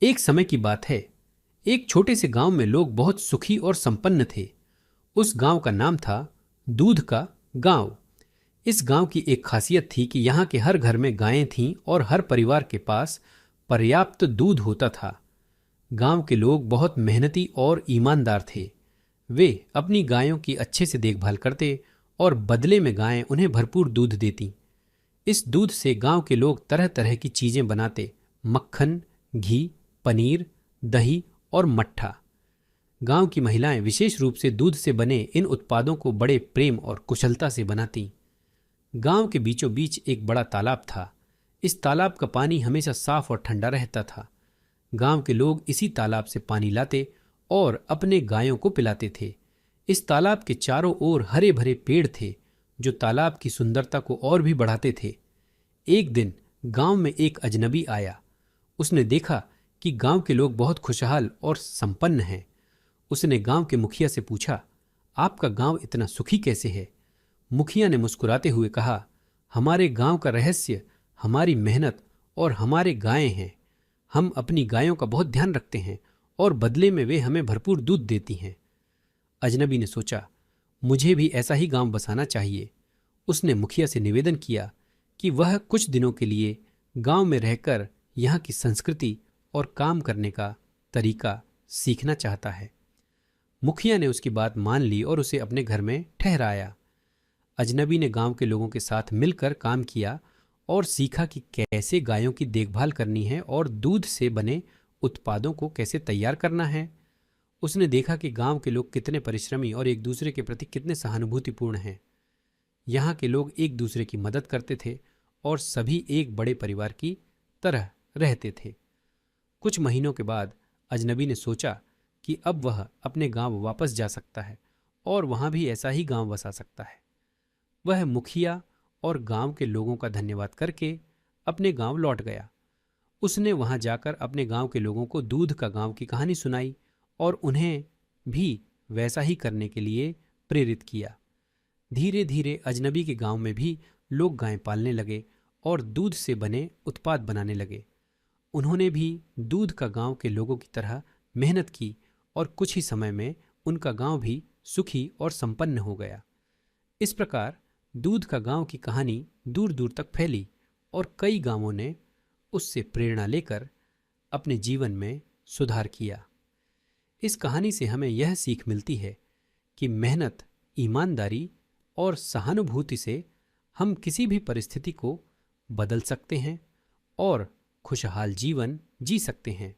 एक समय की बात है। एक छोटे से गांव में लोग बहुत सुखी और संपन्न थे। उस गांव का नाम था दूध का गांव। इस गांव की एक खासियत थी कि यहाँ के हर घर में गायें थीं और हर परिवार के पास पर्याप्त दूध होता था। गांव के लोग बहुत मेहनती और ईमानदार थे। वे अपनी गायों की अच्छे से देखभाल करते और बदले में गायें उन्हें भरपूर दूध देतीं। इस दूध से गांव के लोग तरह तरह की चीजें बनाते। मक्खन, घी, पनीर, दही और मट्ठा। गांव की महिलाएं विशेष रूप से दूध से बने इन उत्पादों को बड़े प्रेम और कुशलता से बनाती। गांव के बीचों बीच एक बड़ा तालाब था। इस तालाब का पानी हमेशा साफ और ठंडा रहता था। गांव के लोग इसी तालाब से पानी लाते और अपने गायों को पिलाते थे। इस तालाब के चारों ओर हरे भरे पेड़ थे जो तालाब की सुंदरता को और भी बढ़ाते थे। एक दिन गांव में एक अजनबी आया। उसने देखा कि गांव के लोग बहुत खुशहाल और संपन्न हैं। उसने गांव के मुखिया से पूछा, आपका गांव इतना सुखी कैसे है? मुखिया ने मुस्कुराते हुए कहा, हमारे गांव का रहस्य हमारी मेहनत और हमारे गायें हैं। हम अपनी गायों का बहुत ध्यान रखते हैं और बदले में वे हमें भरपूर दूध देती हैं। अजनबी ने सोचा, मुझे भी ऐसा ही गांव बसाना चाहिए। उसने मुखिया से निवेदन किया कि वह कुछ दिनों के लिए गांव में रहकर यहाँ की संस्कृति और काम करने का तरीका सीखना चाहता है। मुखिया ने उसकी बात मान ली और उसे अपने घर में ठहराया। अजनबी ने गांव के लोगों के साथ मिलकर काम किया और सीखा कि कैसे गायों की देखभाल करनी है और दूध से बने उत्पादों को कैसे तैयार करना है। उसने देखा कि गांव के लोग कितने परिश्रमी और एक दूसरे के प्रति कितने सहानुभूतिपूर्ण हैं। यहाँ के लोग एक दूसरे की मदद करते थे और सभी एक बड़े परिवार की तरह रहते थे। कुछ महीनों के बाद अजनबी ने सोचा कि अब वह अपने गांव वापस जा सकता है और वहां भी ऐसा ही गांव बसा सकता है। वह मुखिया और गांव के लोगों का धन्यवाद करके अपने गांव लौट गया। उसने वहां जाकर अपने गांव के लोगों को दूध का गांव की कहानी सुनाई और उन्हें भी वैसा ही करने के लिए प्रेरित किया। धीरे धीरे अजनबी के गांव में भी लोग गायें पालने लगे और दूध से बने उत्पाद बनाने लगे। उन्होंने भी दूध का गांव के लोगों की तरह मेहनत की और कुछ ही समय में उनका गांव भी सुखी और संपन्न हो गया। इस प्रकार दूध का गांव की कहानी दूर दूर तक फैली और कई गांवों ने उससे प्रेरणा लेकर अपने जीवन में सुधार किया। इस कहानी से हमें यह सीख मिलती है कि मेहनत, ईमानदारी और सहानुभूति से हम किसी भी परिस्थिति को बदल सकते हैं और खुशहाल जीवन जी सकते हैं।